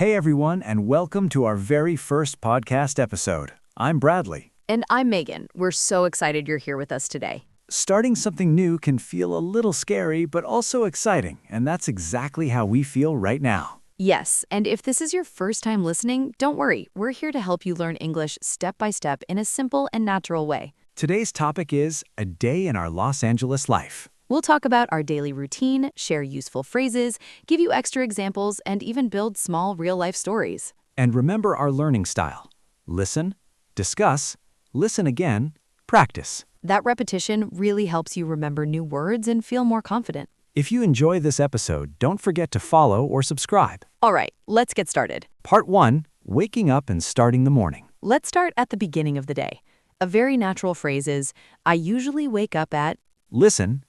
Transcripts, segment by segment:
Hey everyone, and welcome to our very first podcast episode. I'm Bradley. And I'm Megan. We're so excited you're here with us today. Starting something new can feel a little scary, but also exciting, and that's exactly how we feel right now. Yes, and if this is your first time listening, don't worry. We're here to help you learn English step by step in a simple and natural way. Today's topic is a day in our Los Angeles life. We'll talk about our daily routine, share useful phrases, give you extra examples, and even build small real-life stories. And remember our learning style. Listen, discuss, listen again, practice. That repetition really helps you remember new words and feel more confident. If you enjoy this episode, don't forget to follow or subscribe. All right, let's get started. Part 1, waking up and starting the morning. Let's start at the beginning of the day. A very natural phrase is, I usually wake up at... Listen,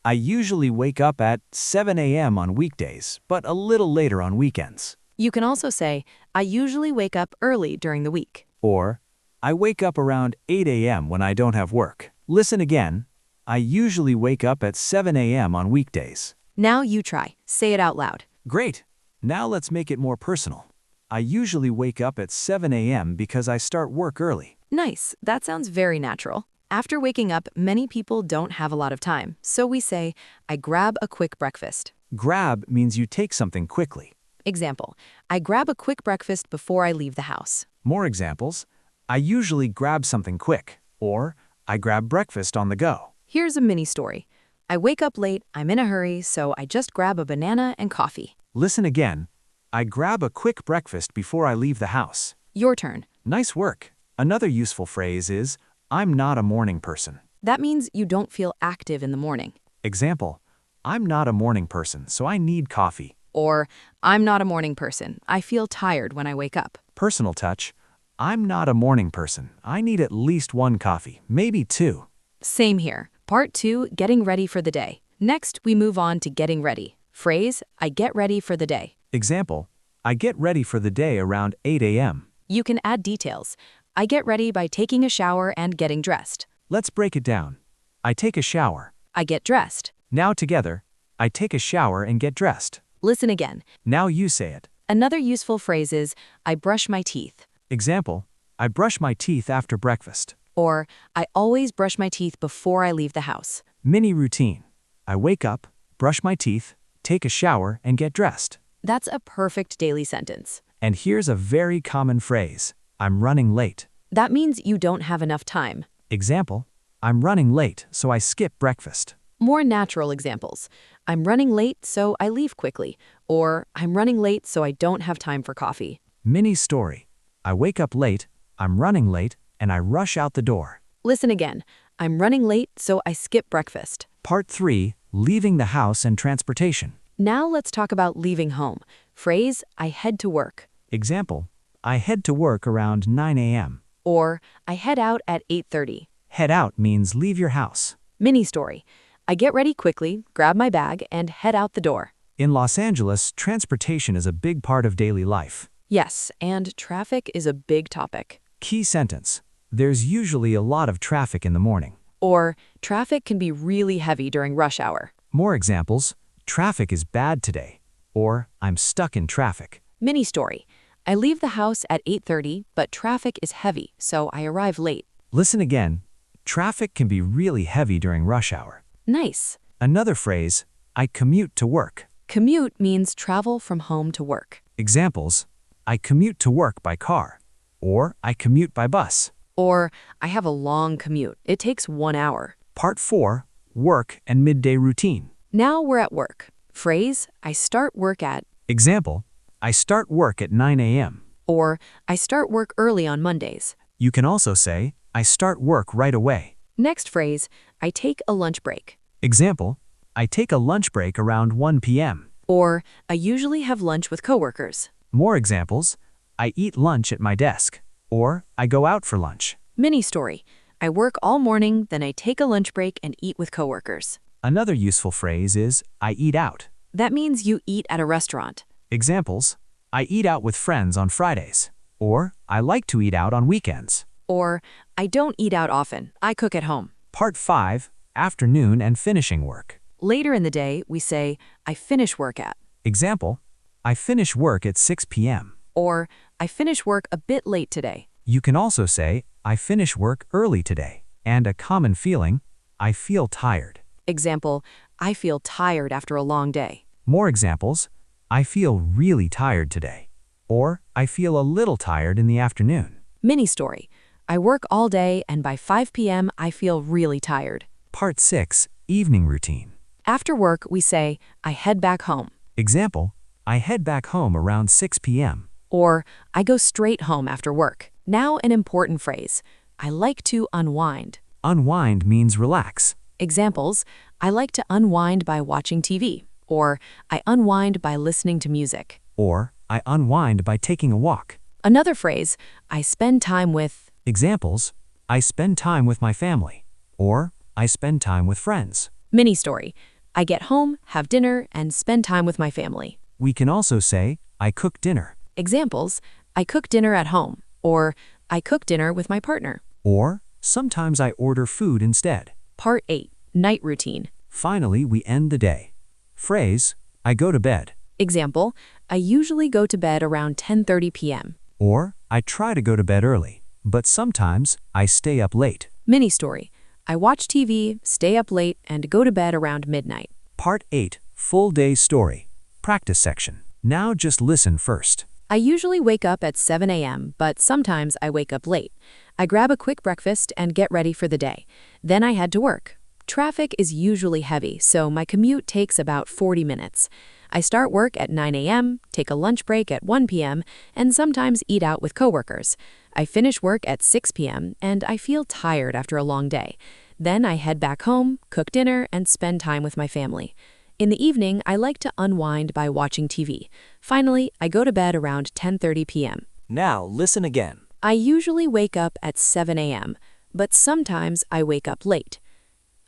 I usually wake up at 7 a.m. on weekdays, but a little later on weekends. You can also say, I usually wake up early during the week. Or, I wake up around 8 a.m. when I don't have work. Listen again, I usually wake up at 7 a.m. on weekdays. Now you try. Say it out loud. Great. Now let's make it more personal. I usually wake up at 7 a.m. because I start work early. Nice. That sounds very natural. After waking up, many people don't have a lot of time, so we say, I grab a quick breakfast. Grab means you take something quickly. Example, I grab a quick breakfast before I leave the house. More examples, I usually grab something quick, or I grab breakfast on the go. Here's a mini story. I wake up late, I'm in a hurry, so I just grab a banana and coffee. Listen again, I grab a quick breakfast before I leave the house. Your turn. Nice work. Another useful phrase is, I'm not a morning person. That means you don't feel active in the morning. Example, I'm not a morning person, so I need coffee. Or, I'm not a morning person. I feel tired when I wake up. Personal touch, I'm not a morning person. I need at least one coffee, maybe two. Same here. Part 2, getting ready for the day. Next, we move on to getting ready. Phrase, I get ready for the day. Example, I get ready for the day around 8 a.m. You can add details. I get ready by taking a shower and getting dressed. Let's break it down. I take a shower. I get dressed. Now together, I take a shower and get dressed. Listen again. Now you say it. Another useful phrase is, I brush my teeth. Example, I brush my teeth after breakfast. Or, I always brush my teeth before I leave the house. Mini routine. I wake up, brush my teeth, take a shower, and get dressed. That's a perfect daily sentence. And here's a very common phrase. I'm running late. That means you don't have enough time. Example, I'm running late, so I skip breakfast. More natural examples. I'm running late, so I leave quickly. Or, I'm running late, so I don't have time for coffee. Mini story. I wake up late, I'm running late, and I rush out the door. Listen again. I'm running late, so I skip breakfast. Part 3, leaving the house and transportation. Now let's talk about leaving home. Phrase, I head to work. Example, I head to work around 9 a.m. Or, I head out at 8:30. Head out means leave your house. Mini story. I get ready quickly, grab my bag, and head out the door. In Los Angeles, transportation is a big part of daily life. Yes, and traffic is a big topic. Key sentence. There's usually a lot of traffic in the morning. Or, traffic can be really heavy during rush hour. More examples. Traffic is bad today. Or, I'm stuck in traffic. Mini story. I leave the house at 8:30, but traffic is heavy, so I arrive late. Listen again. Traffic can be really heavy during rush hour. Nice. Another phrase, I commute to work. Commute means travel from home to work. Examples, I commute to work by car. Or, I commute by bus. Or, I have a long commute. It takes 1 hour. Part 4, work and midday routine. Now we're at work. Phrase, I start work at. Example, I start work at 9 a.m. Or, I start work early on Mondays. You can also say, I start work right away. Next phrase, I take a lunch break. Example, I take a lunch break around 1 p.m. Or, I usually have lunch with coworkers. More examples, I eat lunch at my desk. Or, I go out for lunch. Mini story. I work all morning, then I take a lunch break and eat with coworkers. Another useful phrase is, I eat out. That means you eat at a restaurant. Examples, I eat out with friends on Fridays. Or, I like to eat out on weekends. Or, I don't eat out often. I cook at home. Part 5, afternoon and finishing work. Later in the day, we say, I finish work at. Example, I finish work at 6 p.m. or I finish work a bit late today. You can also say, I finish work early today, and a common feeling, I feel tired. Example, I feel tired after a long day. More examples, I feel really tired today, or I feel a little tired in the afternoon. Mini story, I work all day and by 5 p.m. I feel really tired. Part 6, Evening Routine. After work, we say, I head back home. Example, I head back home around 6 p.m. Or, I go straight home after work. Now an important phrase, I like to unwind. Unwind means relax. Examples, I like to unwind by watching TV. Or, I unwind by listening to music. Or, I unwind by taking a walk. Another phrase, I spend time with. Examples, I spend time with my family. Or, I spend time with friends. Mini story, I get home, have dinner, and spend time with my family. We can also say, I cook dinner. Examples, I cook dinner at home. Or, I cook dinner with my partner. Or, sometimes I order food instead. Part 8, Night Routine. Finally, we end the day. Phrase, I go to bed. Example, I usually go to bed around 10:30 p.m. Or, I try to go to bed early, but sometimes I stay up late. Mini story, I watch TV, stay up late, and go to bed around midnight. Part 8, Full Day Story. Practice section. Now just listen first. I usually wake up at 7 a.m., but sometimes I wake up late. I grab a quick breakfast and get ready for the day. Then I head to work. Traffic is usually heavy, so my commute takes about 40 minutes. I start work at 9 a.m., take a lunch break at 1 p.m., and sometimes eat out with coworkers. I finish work at 6 p.m., and I feel tired after a long day. Then I head back home, cook dinner, and spend time with my family. In the evening, I like to unwind by watching TV. Finally, I go to bed around 10:30 p.m. Now listen again. I usually wake up at 7 a.m., but sometimes I wake up late.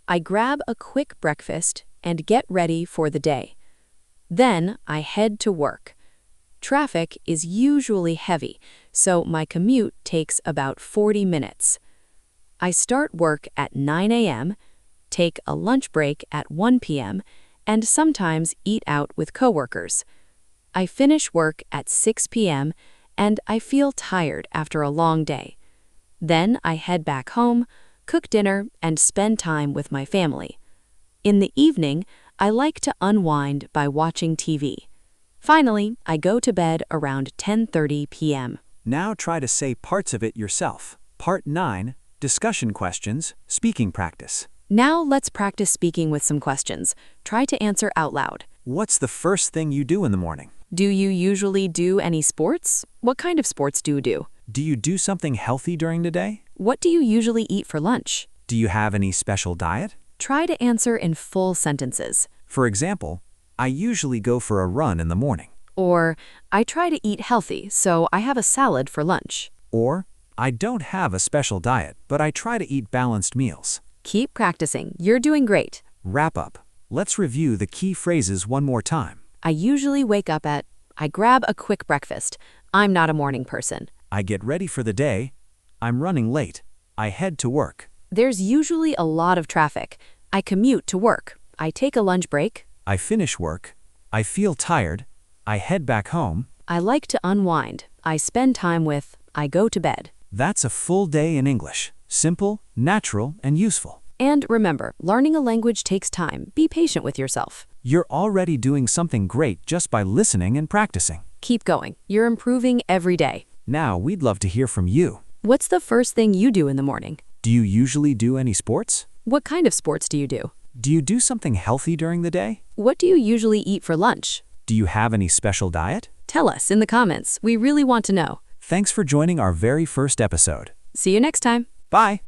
I grab a quick breakfast and get ready for the day. Then I head to work. Traffic is usually heavy, so my commute takes about 40 minutes. I start work at 9 a.m., take a lunch break at 1 p.m., and sometimes eat out with coworkers. I finish work at 6 p.m., and I feel tired after a long day. Then I head back home, cook dinner, and spend time with my family. In the evening, I like to unwind by watching TV. Finally, I go to bed around 10:30 p.m. Now try to say parts of it yourself. Part 9, Discussion Questions, Speaking Practice. Now let's practice speaking with some questions. Try to answer out loud. What's the first thing you do in the morning? Do you usually do any sports? What kind of sports do you do? Do you do something healthy during the day? What do you usually eat for lunch? Do you have any special diet? Try to answer in full sentences. For example, I usually go for a run in the morning. Or, I try to eat healthy, so I have a salad for lunch. Or, I don't have a special diet, but I try to eat balanced meals. Keep practicing. You're doing great. Wrap up. Let's review the key phrases one more time. I usually wake up at. I grab a quick breakfast. I'm not a morning person. I get ready for the day. I'm running late. I head to work. There's usually a lot of traffic. I commute to work. I take a lunch break. I finish work. I feel tired. I head back home. I like to unwind. I spend time with. I go to bed. That's a full day in English. Simple, natural, and useful. And remember, learning a language takes time. Be patient with yourself. You're already doing something great just by listening and practicing. Keep going. You're improving every day. Now, we'd love to hear from you. What's the first thing you do in the morning? Do you usually do any sports? What kind of sports do you do? Do you do something healthy during the day? What do you usually eat for lunch? Do you have any special diet? Tell us in the comments. We really want to know. Thanks for joining our very first episode. See you next time. Bye.